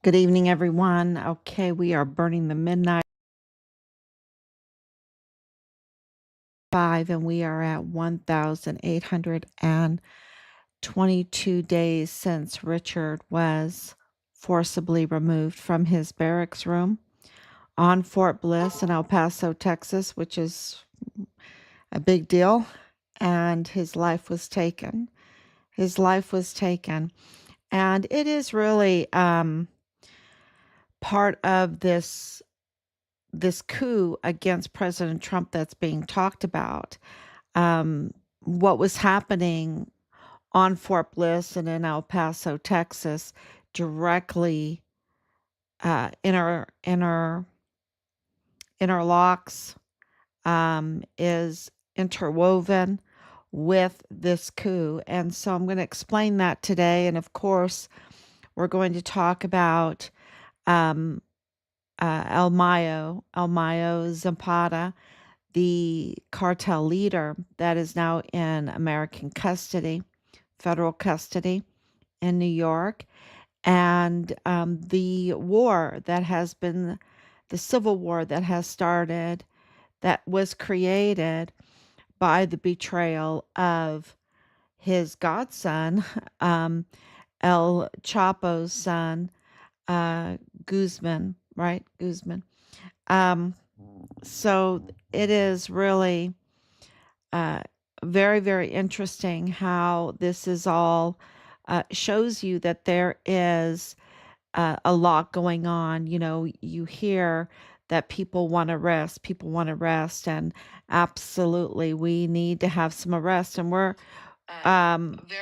Good evening, everyone. Okay, we are burning the midnight 5, and we are at 1,822 days since Richard was forcibly removed from his barracks room on Fort Bliss in El Paso, Texas, which is a big deal. And his life was taken. His life was taken. And it is really part of this coup against President Trump that's being talked about. What was happening on Fort Bliss and in El Paso, Texas, directly interlocks, is interwoven with this coup. And so I'm going to explain that today. And of course, we're going to talk about um, El Mayo Zambada, the cartel leader that is now in American custody, federal custody in New York, and the war that has been, the civil war that has started, that was created by the betrayal of his godson, El Chapo's son, Guzman, right? Guzman. So it is really very, very interesting how this is all shows you that there is a lot going on. You know, you hear that people want to rest, and absolutely we need to have some arrest. And we're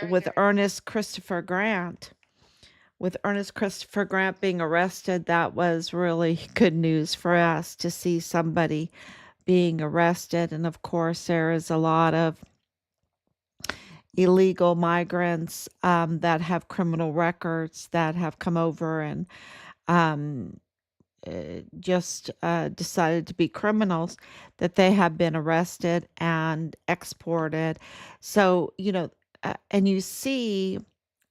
with Ernest Christopher Grant. With Ernest Christopher Grant being arrested, that was really good news for us to see somebody being arrested. And of course, there is a lot of illegal migrants that have criminal records that have come over and um, just decided to be criminals, that they have been arrested and exported. So, and you see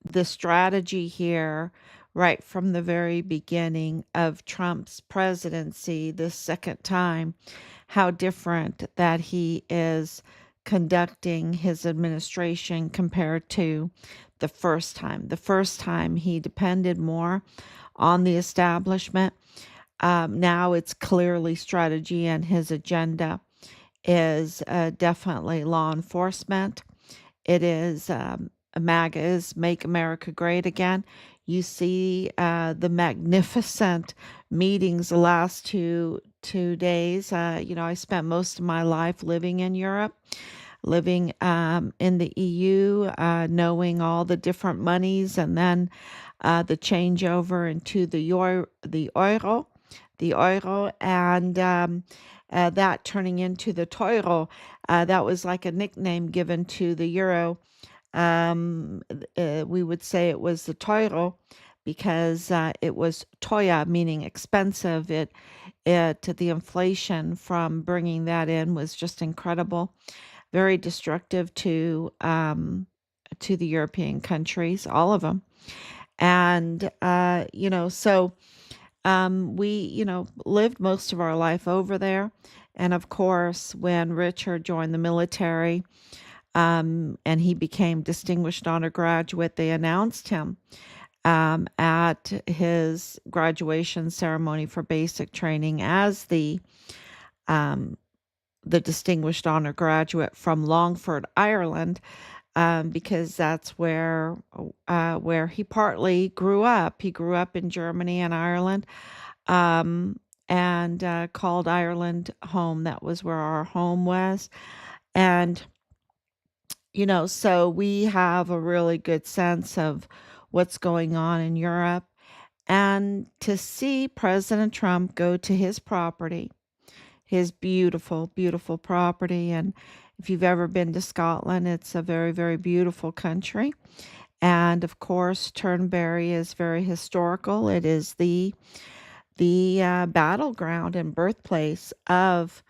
the strategy here right from the very beginning of Trump's presidency, the second time, how different that he is conducting his administration compared to the first time. The first time he depended more on the establishment. Now it's clearly strategy, and his agenda is definitely law enforcement. It is MAGA is Make America Great Again. You see the magnificent meetings the last two days. I spent most of my life living in Europe, living in the EU, knowing all the different monies, and then the changeover into the euro, and that turning into the Teuro. That was like a nickname given to the euro. We would say it was the Teuro because it was Toya, meaning expensive. The inflation from bringing that in was just incredible, very destructive to the European countries, all of them. And so we, lived most of our life over there. And of course, when Richard joined the military, and he became distinguished honor graduate, they announced him at his graduation ceremony for basic training as the distinguished honor graduate from Longford, Ireland, because that's where he partly grew up. He grew up in Germany and Ireland, and called Ireland home. That was where our home was. And so we have a really good sense of what's going on in Europe. And to see President Trump go to his property, his beautiful, beautiful property. And if you've ever been to Scotland, it's a very, very beautiful country. And of course, Turnberry is very historical. It is the battleground and birthplace of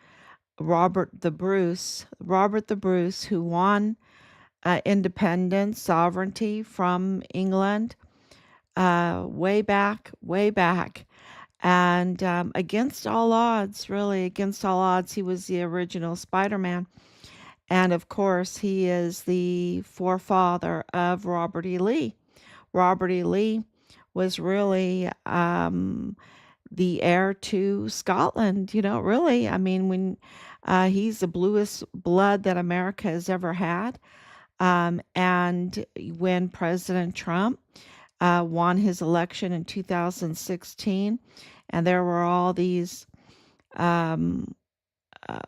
Robert the Bruce, who won independence, sovereignty from England way back. And against all odds, really, against all odds, he was the original Spider Man. And of course, he is the forefather of Robert E. Lee. Robert E. Lee was really the heir to Scotland, really. I mean, when he's the bluest blood that America has ever had. And when President Trump won his election in 2016, and there were all um, uh,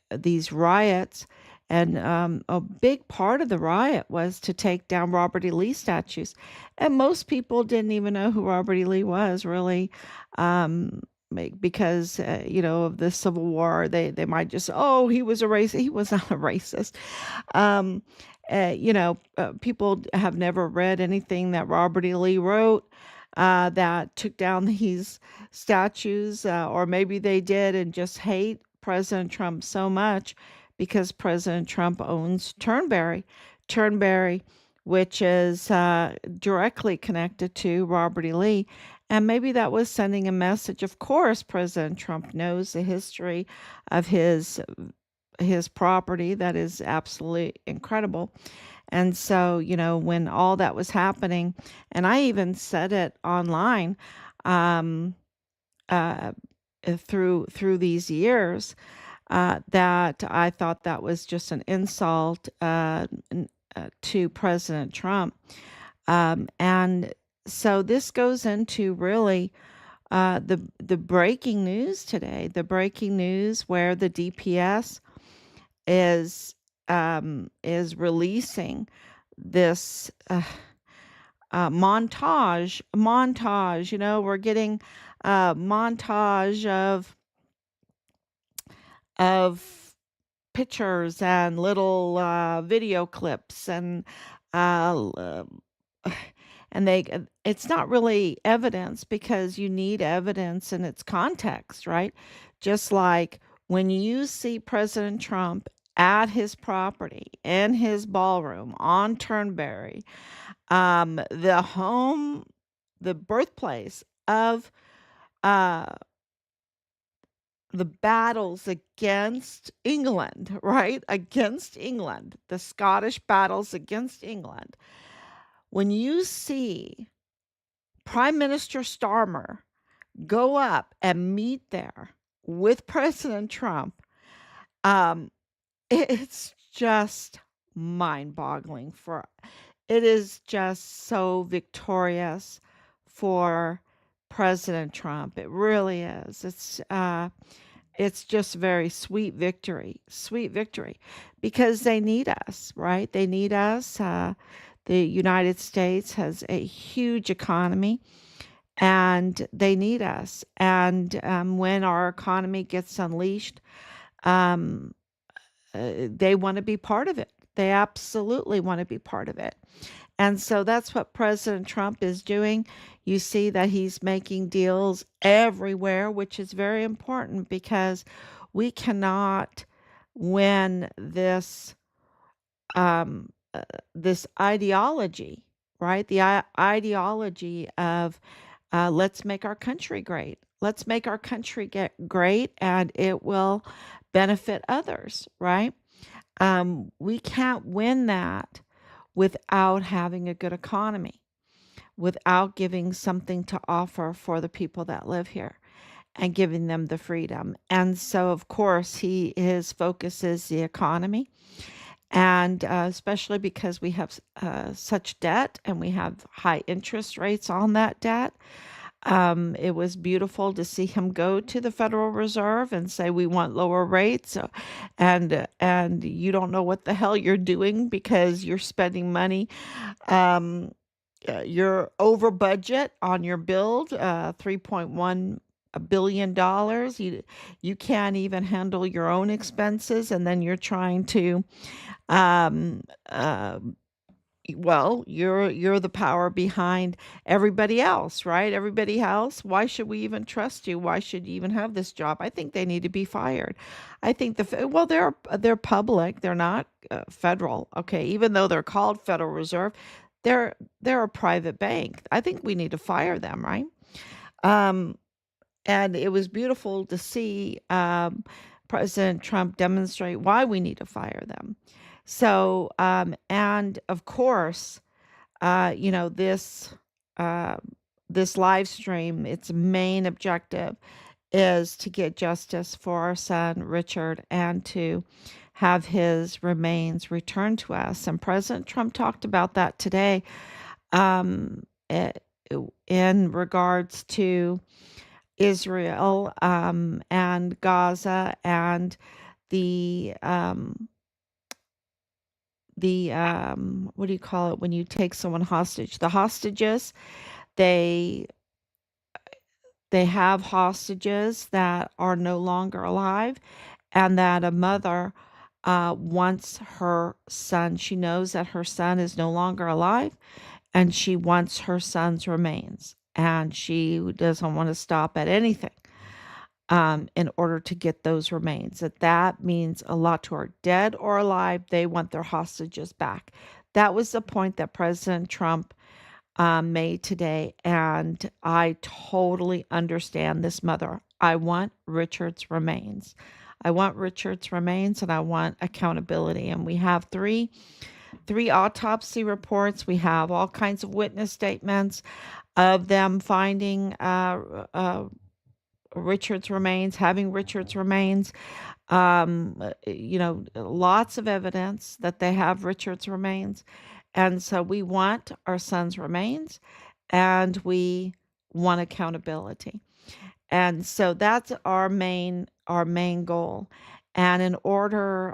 these riots, and a big part of the riot was to take down Robert E. Lee statues, and most people didn't even know who Robert E. Lee was, really, um, because of the Civil War. They might just, oh, he was a racist. He was not a racist. Um, People have never read anything that Robert E. Lee wrote that took down these statues, or maybe they did and just hate President Trump so much because President Trump owns Turnberry, which is directly connected to Robert E. Lee. And maybe that was sending a message. Of course, President Trump knows the history of his property that is absolutely incredible. And so, when all that was happening, and I even said it online, um, uh, through these years, that I thought that was just an insult to President Trump. And so this goes into really the breaking news today, the breaking news where the DPS is releasing this montage. We're getting a montage of pictures and little video clips, uh, and it's not really evidence, because you need evidence in its context, right? Just like when you see President Trump at his property in his ballroom on Turnberry, the birthplace of uh the battles against England, right? Against England, the Scottish battles against England. When you see Prime Minister Starmer go up and meet there with President Trump, um, it's just mind-boggling. It is just so victorious for President Trump. It really is. It's just very sweet victory, because they need us, right? They need us. The United States has a huge economy, and they need us. And when our economy gets unleashed, um, they want to be part of it. They absolutely want to be part of it. And so that's what President Trump is doing. You see that he's making deals everywhere, which is very important, because we cannot win um, uh, this ideology, right? The ideology of let's make our country great. Let's make our country get great, and it will benefit others, right? We can't win that without having a good economy, without giving something to offer for the people that live here and giving them the freedom. And so, of course, his focus is the economy, and especially because we have such debt and we have high interest rates on that debt. It was beautiful to see him go to the Federal Reserve and say, "We want lower rates," and you don't know what the hell you're doing, because you're spending money. Um, you're over budget on your build, $3.1 billion. You can't even handle your own expenses, and then you're trying to um, uh, well, you're the power behind everybody else, right? Everybody else. Why should we even trust you? Why should you even have this job? I think they need to be fired. I think well, they're public. They're not federal. Okay, even though they're called Federal Reserve, they're they're a private bank. I think we need to fire them, right? Um, and it was beautiful to see President Trump demonstrate why we need to fire them. So, and of course, you know, uh, this live stream, its main objective is to get justice for our son Richard and to have his remains returned to us. And President Trump talked about that today, um, eh, in regards to Israel, and Gaza and the um, what do you call it when you take someone hostage? The hostages. They they have hostages that are no longer alive, and that a mother wants her son. She knows that her son is no longer alive, and she wants her son's remains, and she doesn't want to stop at anything in order to get those remains. That means a lot to her. Dead or alive, they want their hostages back. That was the point that President Trump made today, and I totally understand this mother. I want Richard's remains. I want Richard's remains, and I want accountability. And we have three autopsy reports. We have all kinds of witness statements of them finding Richard's remains, having Richard's remains. You know, lots of evidence that they have Richard's remains. And so we want our son's remains, and we want accountability. And so that's our main goal. And in order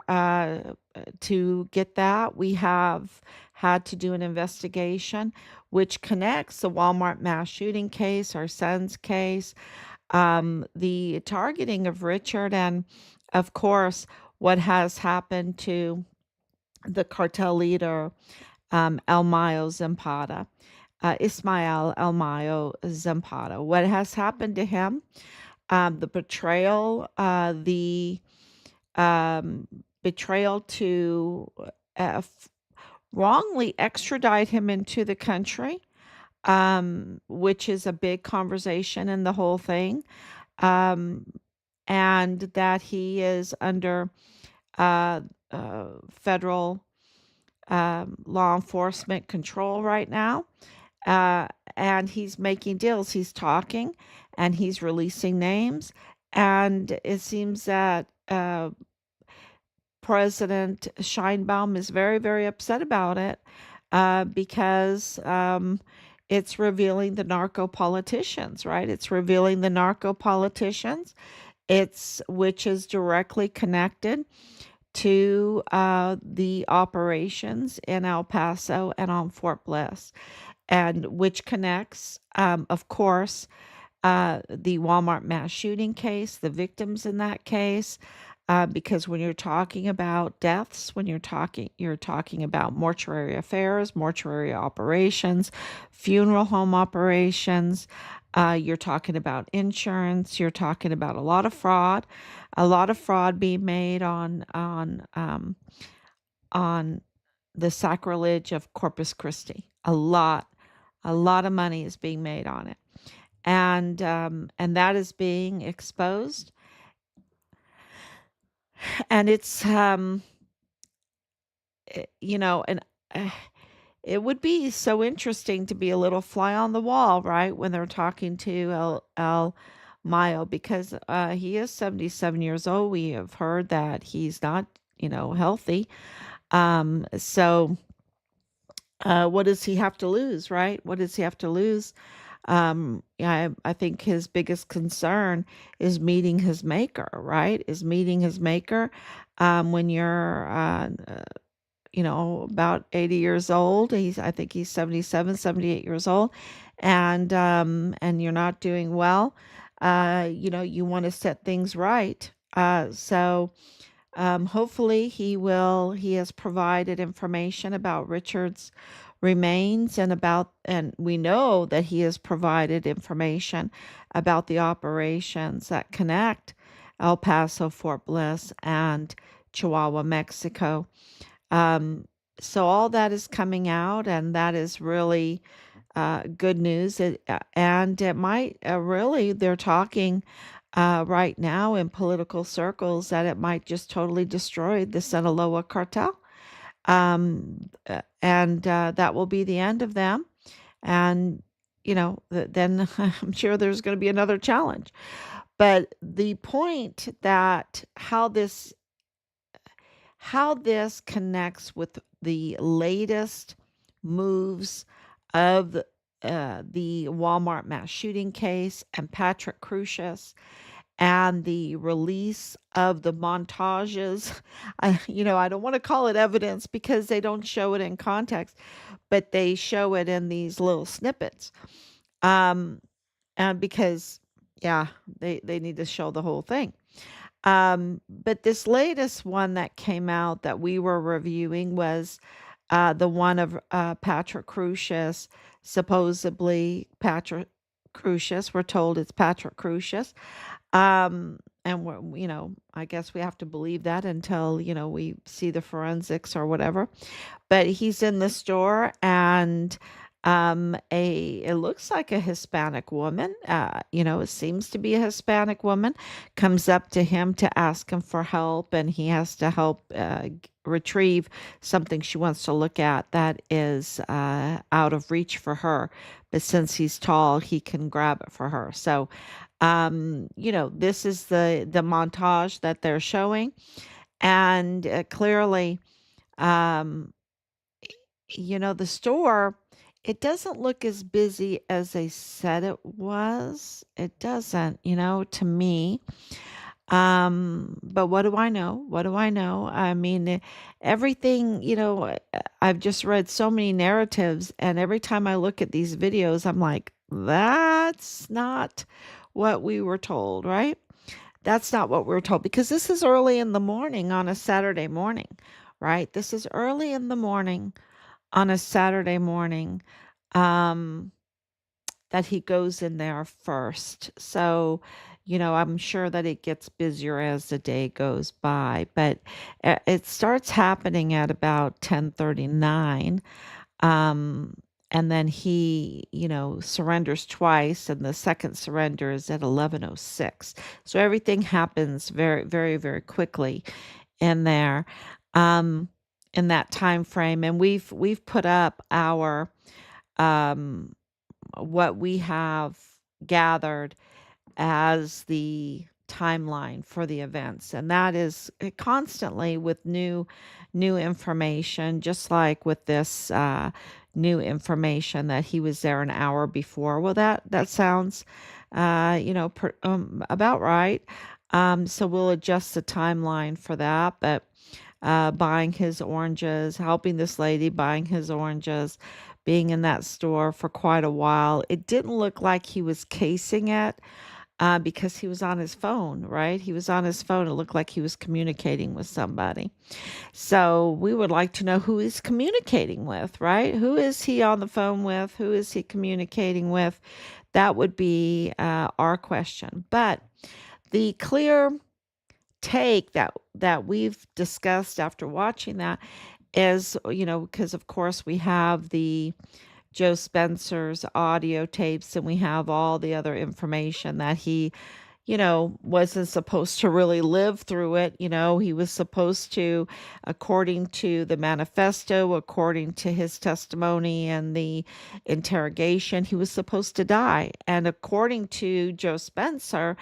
to get that, we have had to do an investigation which connects the Walmart mass shooting case, our son's case, the targeting of Richard, and of course, what has happened to the cartel leader, El Mayo Zambada, Ismael El Mayo Zambada. What has happened to him? The betrayal, the betrayal to wrongly extradite him into the country, which is a big conversation in the whole thing, um, and that he is under uh, federal law enforcement control right now. Uh, and he's making deals. He's talking and he's releasing names. And it seems that President Scheinbaum is very, very upset about it because it's revealing the narco politicians, right? It's revealing the narco politicians. Which is directly connected to the operations in El Paso and on Fort Bliss, and which connects, of course, the Walmart mass shooting case, the victims in that case, because when you're talking about deaths, when you're talking about mortuary affairs, mortuary operations, funeral home operations. You're talking about insurance. You're talking about a lot of fraud being made on the sacrilege of Corpus Christi. A lot of money is being made on it, and that is being exposed, and it's you know, and uh, it would be so interesting to be a little fly on the wall, right, when they're talking to El Mayo, because he is 77 years old. We have heard that he's not, healthy. So what does he have to lose, right? What does he have to lose? Yeah, I think his biggest concern is meeting his maker, right? Is meeting his maker when you're about 80 years old. I think he's 77, 78 years old, and you're not doing well. You want to set things right. So hopefully he has provided information about Richard's remains, and we know that he has provided information about the operations that connect El Paso, Fort Bliss, and Chihuahua, Mexico. Um, So all that is coming out, and that is really good news. And it might really, they're talking right now in political circles that it might just totally destroy the Sinaloa cartel. And that will be the end of them. And, then I'm sure there's going to be another challenge. But the point that how this connects with the latest moves of the Walmart mass shooting case and Patrick Crusius and the release of the montages. I don't want to call it evidence because they don't show it in context, but they show it in these little snippets. Um, and because, yeah, they need to show the whole thing. But this latest one that came out that we were reviewing was the one of Patrick Crusius, supposedly Patrick Crusius. We're told it's Patrick Crusius. And I guess we have to believe that until, we see the forensics or whatever. But he's in the store, and it looks like a Hispanic woman, it seems to be a Hispanic woman, comes up to him to ask him for help, and he has to help retrieve something she wants to look at that is out of reach for her. But since he's tall, he can grab it for her. So this is the montage that they're showing, and clearly, um, the store, it doesn't look as busy as they said it was. It doesn't, to me. But what do I know? What do I know? I mean, everything, I've just read so many narratives, and every time I look at these videos, I'm like, that's not what we were told, right? That's not what we were told, because this is early in the morning on a Saturday morning, right? This is early in the morning on a Saturday morning. Um, that he goes in there first. So, I'm sure that it gets busier as the day goes by, but it starts happening at about 10:39. Um, and then he, surrenders twice, and the second surrender is at 11:06. So everything happens very, very, very quickly in there, um, in that time frame. And we've put up our um what we have gathered as the timeline for the events, and that is constantly with new information, just like with this new information that he was there an hour before. Well, that sounds about right. So we'll adjust the timeline for that. But buying his oranges, helping this lady buying his oranges, being in that store for quite a while. It didn't look like he was casing it because he was on his phone, right? He was on his phone. It looked like he was communicating with somebody. So we would like to know who he's communicating with, right? Who is he on the phone with? Who is he communicating with? That would be our question. But the clear take that we've discussed after watching that is, because of course we have the Joe Spencer's audio tapes, and we have all the other information that he, wasn't supposed to really live through it. He was supposed to, according to the manifesto, according to his testimony and the interrogation, he was supposed to die. And according to Joe Spencer,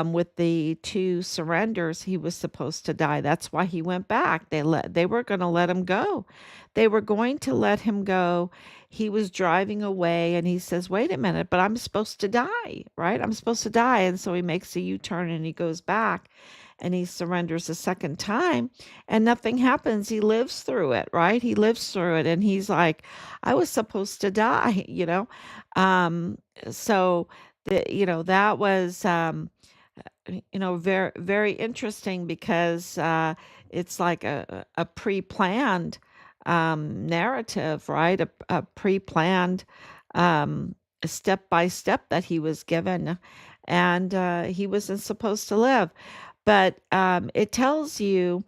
with the two surrenders, he was supposed to die. That's why he went back. They were going to let him go. They were going to let him go. He was driving away, and he says, "Wait a minute, but I'm supposed to die, right? I'm supposed to die." And so he makes a U-turn, and he goes back, and he surrenders a second time, and nothing happens. He lives through it, right? He lives through it, and he's like, "I was supposed to die," So that was very, very interesting, because it's like a pre-planned narrative, right? A pre-planned step by step that he was given, and he wasn't supposed to live. But it tells you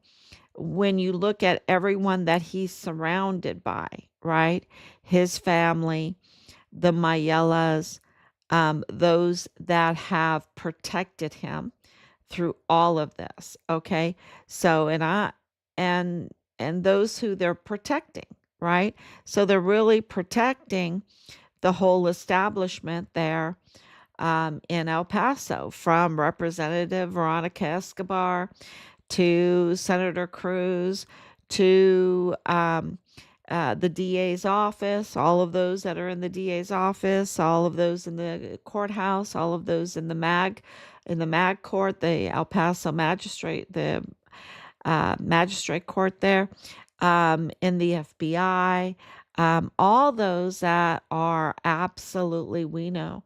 when you look at everyone that he's surrounded by, right? His family, the Mayellas, those that have protected him through all of this. Okay. So, and, and those who they're protecting, right? So they're really protecting the whole establishment there in El Paso, from Representative Veronica Escobar to Senator Cruz to the DA's office, all of those that are in the DA's office, all of those in the courthouse, all of those in the mag court, the El Paso magistrate, the magistrate court there, in the FBI, all those that are absolutely, we know,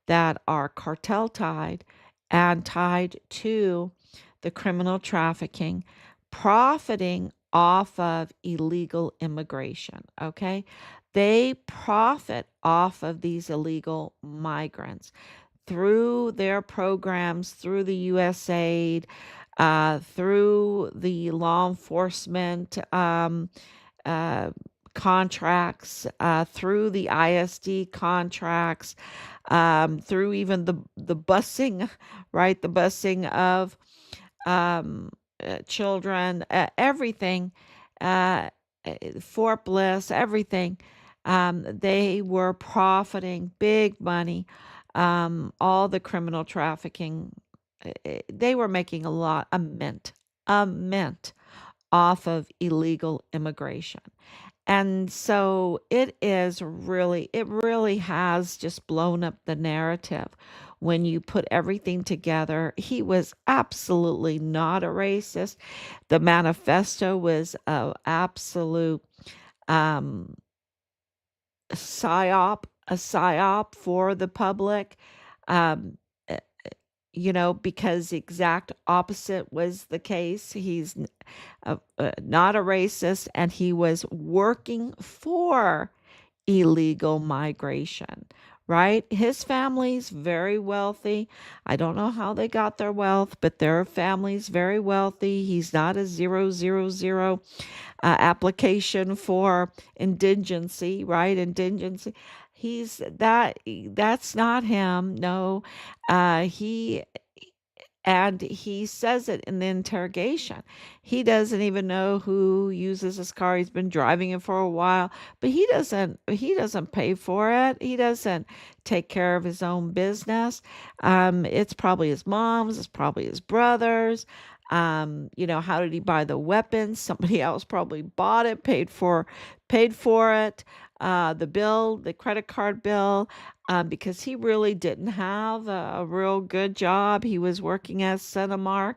that are cartel tied and tied to the criminal trafficking, profiting off of illegal immigration. Okay. They profit off of these illegal migrants through their programs, through the USAID, through the law enforcement uh, contracts, through the ISD contracts, through even the busing, right? The busing of children, everything, uh, Fort Bliss, everything. They were profiting big money. All the criminal trafficking, they were making a mint off of illegal immigration. And so it really has just blown up the narrative when you put everything together. He was absolutely not a racist. The manifesto was a absolute um, a psyop for the public. Um, eh, because the exact opposite was the case. He's not a racist, and he was working for illegal migration, right? His family's very wealthy. I don't know how they got their wealth, but their family's very wealthy. He's not a 000 application for indigency, right? Indigency. That's not him. No, he and he says it in the interrogation. He doesn't even know who uses his car. He's been driving it for a while, but he doesn't pay for it. He doesn't take care of his own business. It's probably his mom's, it's probably his brother's. How did he buy the weapons? Somebody else probably bought it, paid for it. The credit card bill, because he really didn't have a real good job. He was working as Cinemark.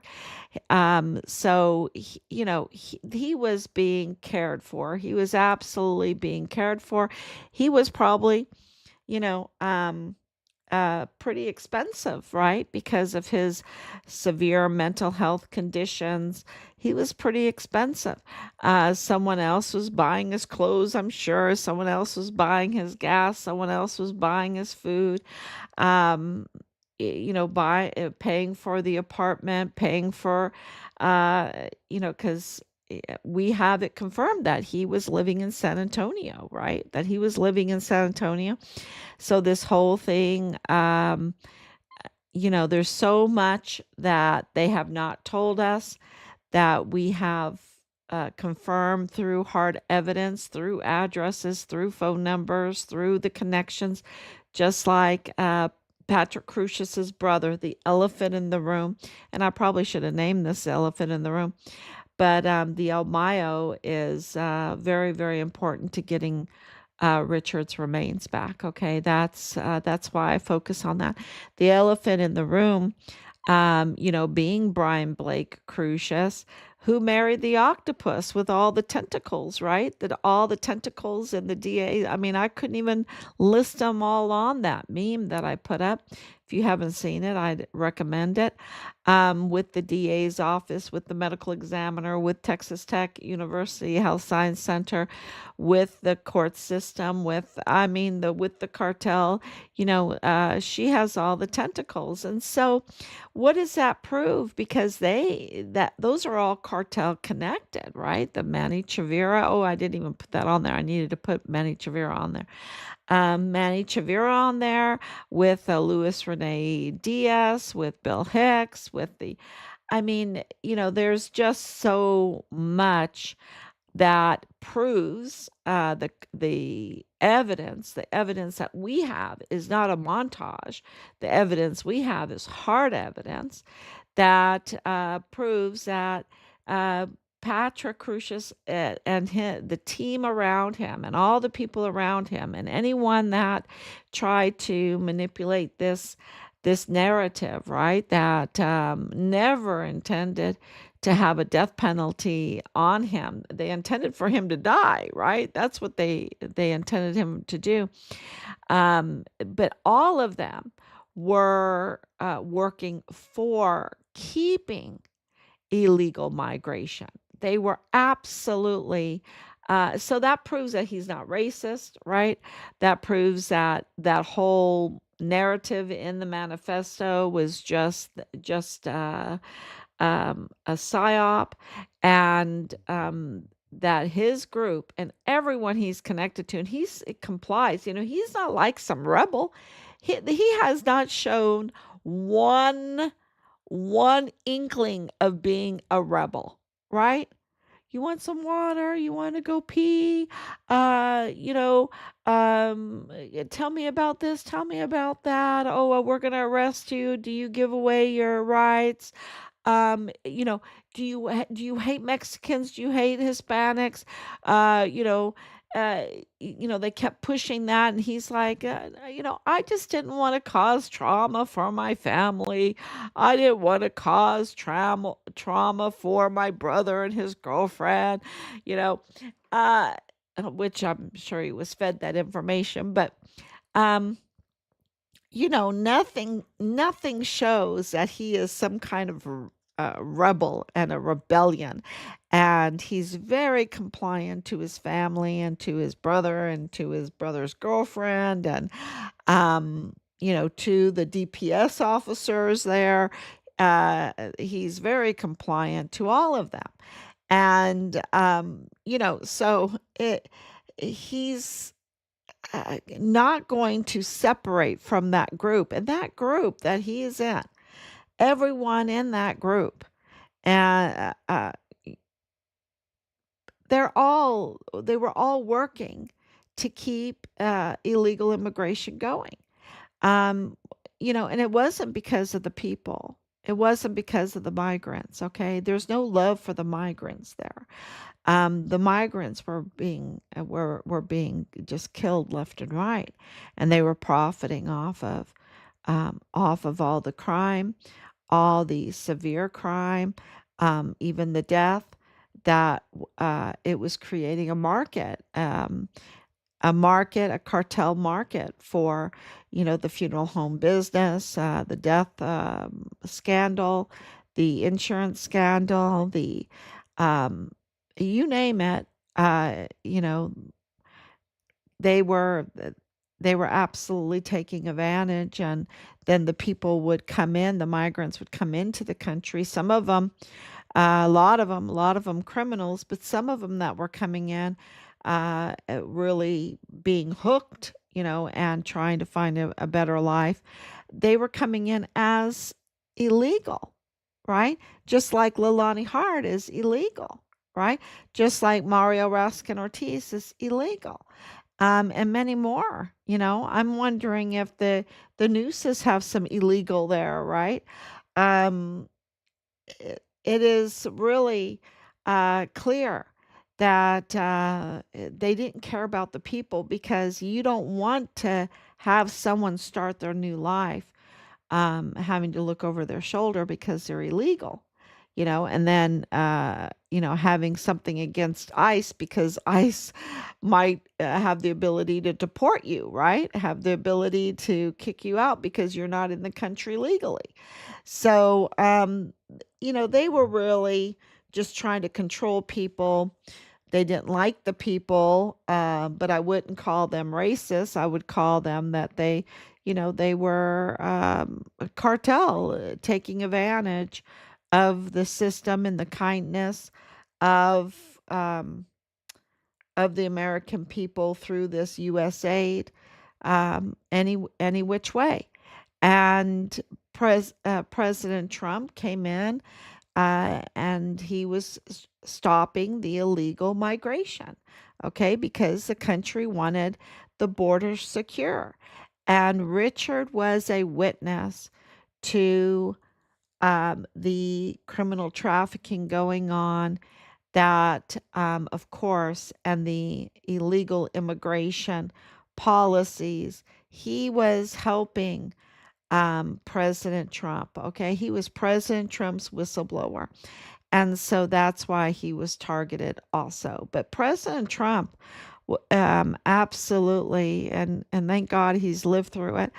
So, he was being cared for. He was absolutely being cared for. He was probably, you know, um, pretty expensive, right? Because of his severe mental health conditions. He was pretty expensive. Someone else was buying his clothes, I'm sure. Someone else was buying his gas. Someone else was buying his food. Um, paying for the apartment, paying for, because we have it confirmed that he was living in San Antonio, right? That he was living in San Antonio. So this whole thing, there's so much that they have not told us that we have confirmed through hard evidence, through addresses, through phone numbers, through the connections, just like Patrick Crusius's brother, the elephant in the room. And I probably should have named this elephant in the room. But the El Mayo is very, very important to getting Richard's remains back. Okay, that's why I focus on that. The elephant in the room, being Brian Blake Crucius, who married the octopus with all the tentacles, right? That all the tentacles in the DA. I mean, I couldn't even list them all on that meme that I put up. If you haven't seen it, I'd recommend it. With the DA's office, with the medical examiner, with Texas Tech University Health Science Center, with the court system, with the cartel. She has all the tentacles, and so what does that prove? Because those are all cartel connected, right? The Manny Chavira. Oh, I didn't even put that on there. I needed to put Manny Chavira on there. Manny Chavira on there with Luis Rene Diaz, with Bill Hicks, there's just so much that proves the evidence that we have is not a montage. The evidence we have is hard evidence that proves that uh, Patrick Crusius and the team around him and all the people around him and anyone that tried to manipulate this narrative, right, that never intended to have a death penalty on him. They intended for him to die, right? That's what they intended him to do. But all of them were working for keeping illegal migration. They were absolutely so that proves that he's not racist, right? That proves that that whole narrative in the manifesto was just a psyop, and that his group and everyone he's connected to, and he's it complies. He's not like some rebel. He has not shown one one inkling of being a rebel, right? You want some water? You want to go pee? Uh, you know, tell me about this. Tell me about that. Oh, well, we're gonna arrest you. Do you give away your rights? Um, you know, do you hate Mexicans? Do you hate Hispanics? Uh, you know, uh, they kept pushing that, and he's like, I just didn't want to cause trauma for my family. I didn't want to cause trauma for my brother and his girlfriend, you know, uh, which I'm sure he was fed that information, but um nothing shows that he is some kind of rebel and a rebellion. And he's very compliant to his family and to his brother and to his brother's girlfriend and, to the DPS officers there. He's very compliant to all of them. And, so he's not going to separate from that group. And that group that he is in, everyone in that group, and they were all working to keep illegal immigration going. Um, and it wasn't because of the people. It wasn't because of the migrants. Okay, there's no love for the migrants there. The migrants were being just killed left and right, and they were profiting off of all the crime, all the severe crime, even the death. That it was creating a cartel market for the funeral home business, the death scandal, the insurance scandal, the um, you name it. uh, you know, they were they were absolutely taking advantage, and then the people would come in, the migrants would come into the country. Some of them, a lot of them criminals, but some of them that were coming in, really being hooked, and trying to find a better life. They were coming in as illegal, right? Just like Lilani Hart is illegal, right? Just like Mario Raskin Ortiz is illegal, and many more. I'm wondering if the nooses have some illegal there, right? Um, it is really clear that they didn't care about the people, because you don't want to have someone start their new life having to look over their shoulder because they're illegal. and then, having something against ICE because ICE might have the ability to deport you, right? Have the ability to kick you out because you're not in the country legally. So, they were really just trying to control people. They didn't like the people, but I wouldn't call them racist. I would call them that they were a cartel taking advantage of the system and the kindness of um, of the American people through this U.S. aid, any which way. And President Trump came in, and he was stopping the illegal migration, okay, because the country wanted the borders secure. And Richard was a witness to the criminal trafficking going on, that, of course, and the illegal immigration policies. He was helping President Trump. Okay. He was President Trump's whistleblower. And so that's why he was targeted also. But President Trump, absolutely, and thank God he's lived through it.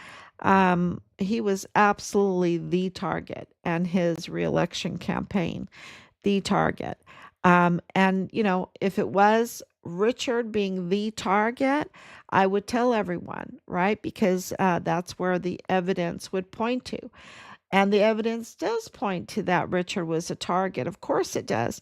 He was absolutely the target, and his reelection campaign, the target. And, if it was Richard being the target, I would tell everyone, right? Because that's where the evidence would point to. And the evidence does point to that Richard was a target. Of course it does.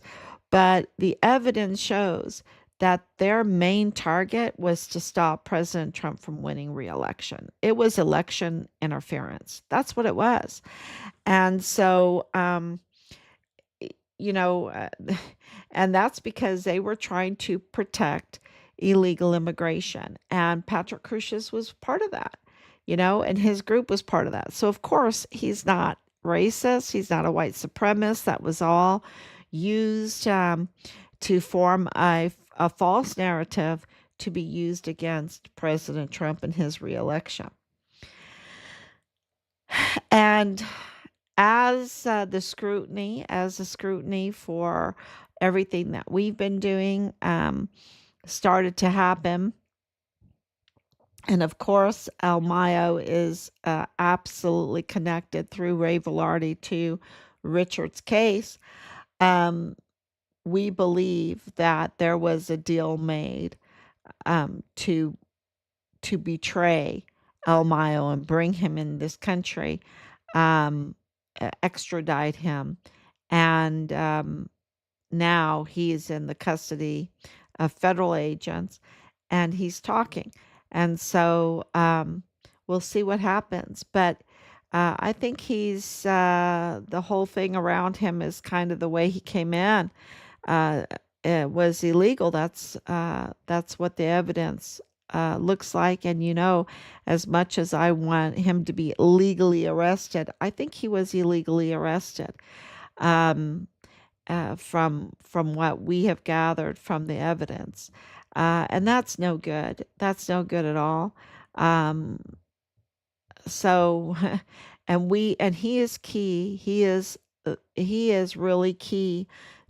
But the evidence shows that their main target was to stop President Trump from winning re-election. It was election interference. That's what it was. And so, you know, uh, and that's because they were trying to protect illegal immigration. And Patrick Crusius was part of that, and his group was part of that. So, of course, he's not racist, he's not a white supremacist. That was all used to form a false narrative to be used against President Trump and his reelection. And as the scrutiny for everything that we've been doing started to happen, and of course, El Mayo is absolutely connected through Ray Velarde to Richard's case. Um, we believe that there was a deal made to betray El Mayo and bring him in this country, um, extradite him, and now he is in the custody of federal agents, and he's talking. And so we'll see what happens. But I think the whole thing around him is kind of the way he came in. Uh, it was illegal. That's what the evidence looks like. And as much as I want him to be legally arrested, I think he was illegally arrested. Um, from what we have gathered from the evidence, and that's no good. That's no good at all. Um, so, and he is key. He is really key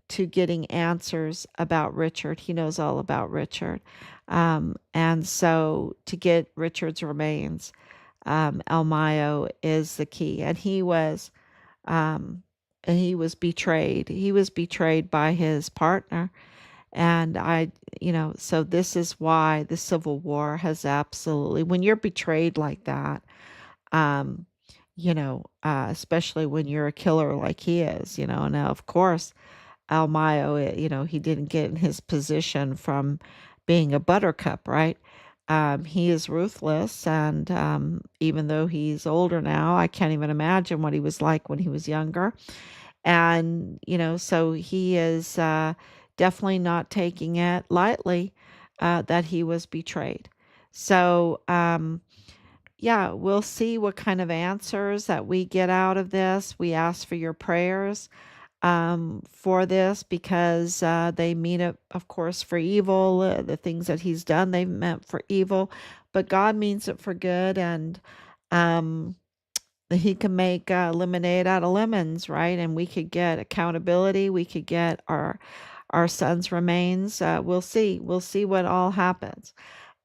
to getting answers about Richard. He knows all about Richard. And so to get Richard's remains, El Mayo is the key. Um, and he was betrayed. He was betrayed by his partner. And so this is why the Civil War has absolutely, when you're betrayed like that, um, especially when you're a killer like he is, now of course, Al Mayo, he didn't get in his position from being a buttercup, right? He is ruthless, and even though he's older now, I can't even imagine what he was like when he was younger. And, so he is definitely not taking it lightly that he was betrayed. So, yeah, we'll see what kind of answers that we get out of this. We ask for your prayers for this, because they mean it, of course, for evil. The things that he's done, they've meant for evil, but God means it for good. And um, he can make lemonade out of lemons, right? And we could get accountability. We could get our son's remains. We'll see. We'll see what all happens.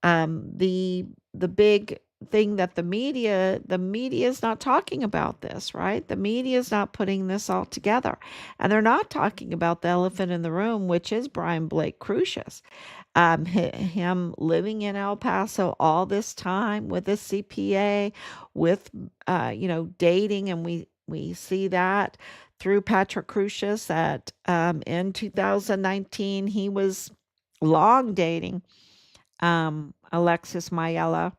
The big thing that the media is not talking about this, right? The media is not putting this all together, and they're not talking about the elephant in the room, which is Brian Blake Crucius. Him living in El Paso all this time with a CPA, with dating, and we see that through Patrick Crucius that in 2019 he was long dating Alexis Mayella,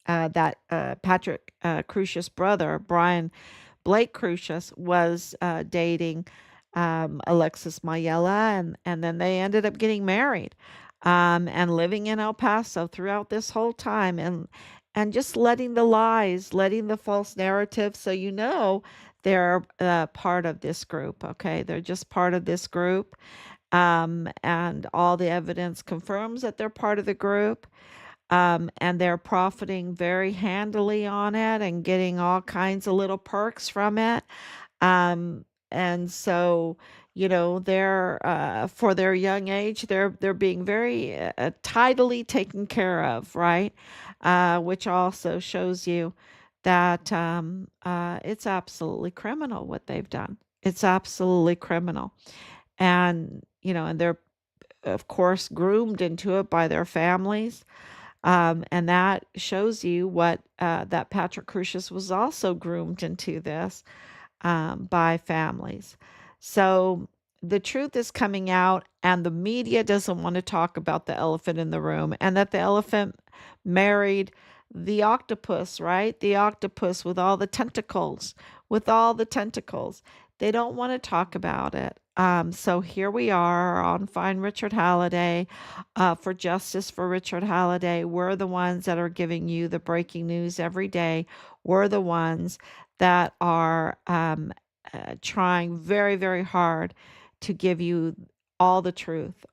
that Patrick Crucius' brother, Brian Blake Crucius, was dating Alexis Mayella, and then they ended up getting married and living in El Paso throughout this whole time, and just letting the lies, letting the false narrative, so they're part of this group. Okay, they're just part of this group, and all the evidence confirms that they're part of the group, and they're profiting very handily on it and getting all kinds of little perks from it. And so, they're for their young age, they're being very tidily taken care of, right? Which also shows you that it's absolutely criminal what they've done. It's absolutely criminal, and they're of course groomed into it by their families, and that shows you what that Patrick Crucius was also groomed into this by families. So the truth is coming out, and the media doesn't want to talk about the elephant in the room, and that the elephant married the octopus, right? The octopus with all the tentacles, with all the tentacles. They don't want to talk about it. So here we are on Find Richard Halliday, for justice for Richard Halliday. We're the ones that are giving you the breaking news every day. We're the ones that are trying very, very hard to give you all the truth,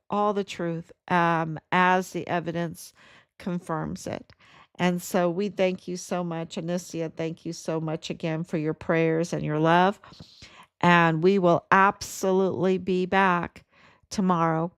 as the evidence confirms it. And so we thank you so much, Anicia. Thank you so much again for your prayers and your love. And we will absolutely be back tomorrow